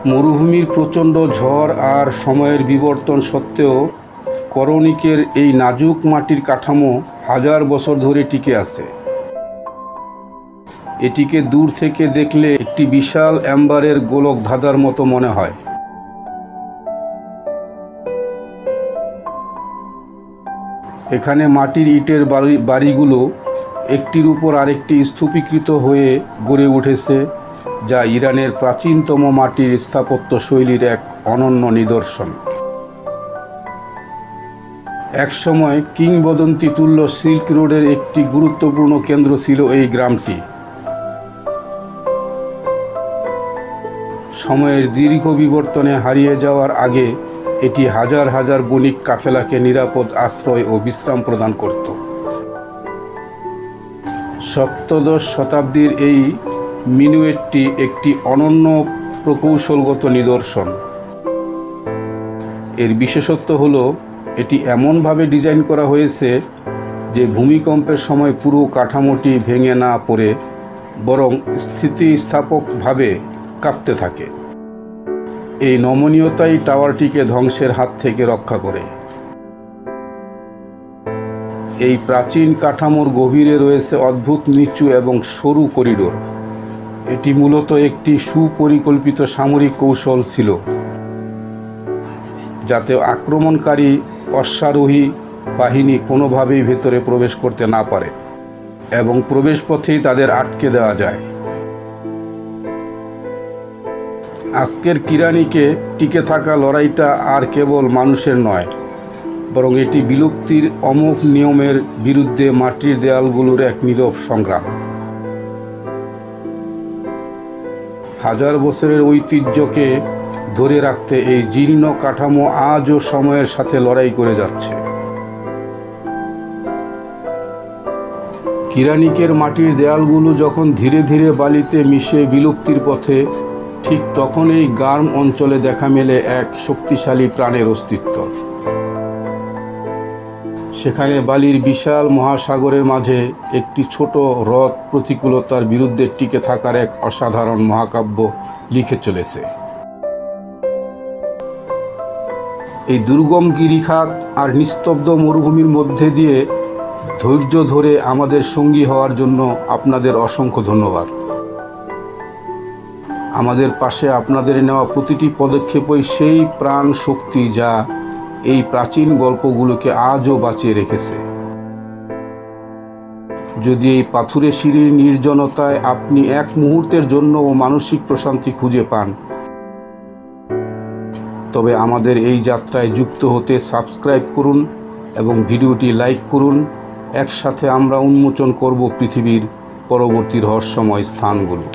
মরুভূমির প্রচণ্ড ঝড় আর সময়ের বিবর্তন সত্ত্বেও করণিকের এই নাজুক মাটির কাঠামো হাজার বছর ধরে টিকে আছে। এটিকে দূর থেকে দেখলে একটি বিশাল অ্যাম্বারের গোলক ধাঁধার মতো মনে হয়। এখানে মাটির ইটের বাড়িগুলো একটির উপর আরেকটি স্তূপীকৃত হয়ে গড়ে উঠেছে, যা ইরানের প্রাচীনতম মাটির স্থাপত্য শৈলীর এক অনন্য নিদর্শন। একসময় কিংবদন্তি তুল্য সিল্ক রোডের একটি গুরুত্বপূর্ণ কেন্দ্র ছিল এই গ্রামটি। সময়ের দীর্ঘ বিবর্তনে হারিয়ে যাওয়ার আগে এটি হাজার হাজার বণিক কাফেলাকে নিরাপদ আশ্রয় ও বিশ্রাম প্রদান করত। সপ্তদশ শতাব্দীর এই মিনুয়েটটি একটি অনন্য প্রকৌশলগত নিদর্শন। এর বিশেষত্ব হলো এটি এমনভাবে ডিজাইন করা হয়েছে যে ভূমিকম্পের সময় পুরো কাঠামোটি ভেঙে না পড়ে বরং স্থিতিস্থাপকভাবে কাঁপতে থাকে। এই নমনীয়তাই টাওয়ারটিকে ধ্বংসের হাত থেকে রক্ষা করে। এই প্রাচীন কাঠামোর গভীরে রয়েছে অদ্ভুত নিচু এবং সরু করিডোর। এটি মূলত একটি সুপরিকল্পিত সামরিক কৌশল ছিল, যাতে আক্রমণকারী অশ্বারোহী বাহিনী কোনোভাবেই ভেতরে প্রবেশ করতে না পারে এবং প্রবেশপথেই তাদের আটকে দেওয়া যায়। আজকের কিরানিকে টিকে থাকা লড়াইটা আর কেবল মানুষের নয়, বরং এটি বিলুপ্তির অমোঘ নিয়মের বিরুদ্ধে মাটির দেয়ালগুলোর এক নীরব সংগ্রাম। হাজার বছরের ঐতিহ্যকে ধরে রাখতে এই জীর্ণ কাঠামো আজও সময়ের সাথে লড়াই করে যাচ্ছে। কিরানিকের মাটির দেয়ালগুলো যখন ধীরে ধীরে বালিতে মিশে বিলুপ্তির পথে, ঠিক তখন এই গার্ম অঞ্চলে দেখা মেলে এক শক্তিশালী প্রাণের অস্তিত্ব। সেখানে বালির বিশাল মহাসাগরের মাঝে একটি ছোট হ্রদ প্রতিকূলতার বিরুদ্ধে টিকে থাকার এক অসাধারণ মহাকাব্য লিখে চলেছে। এই দুর্গম গিরিখাত আর নিস্তব্ধ মরুভূমির মধ্যে দিয়ে ধৈর্য ধরে আমাদের সঙ্গী হওয়ার জন্য আপনাদের অসংখ্য ধন্যবাদ। আমাদের পাশে আপনাদের নেওয়া প্রতিটি পদক্ষেপই সেই প্রাণ শক্তি যা এই প্রাচীন গল্পগুলোকে আজও বাঁচিয়ে রেখেছে। যদি এই পাথুরে সিঁড়ির নির্জনতায় আপনি এক মুহূর্তের জন্যও মানসিক প্রশান্তি খুঁজে পান, তবে আমাদের এই যাত্রায় যুক্ত হতে সাবস্ক্রাইব করুন এবং ভিডিওটি লাইক করুন। একসাথে আমরা উন্মোচন করব পৃথিবীর পরবর্তী রহস্যময় স্থানগুলো।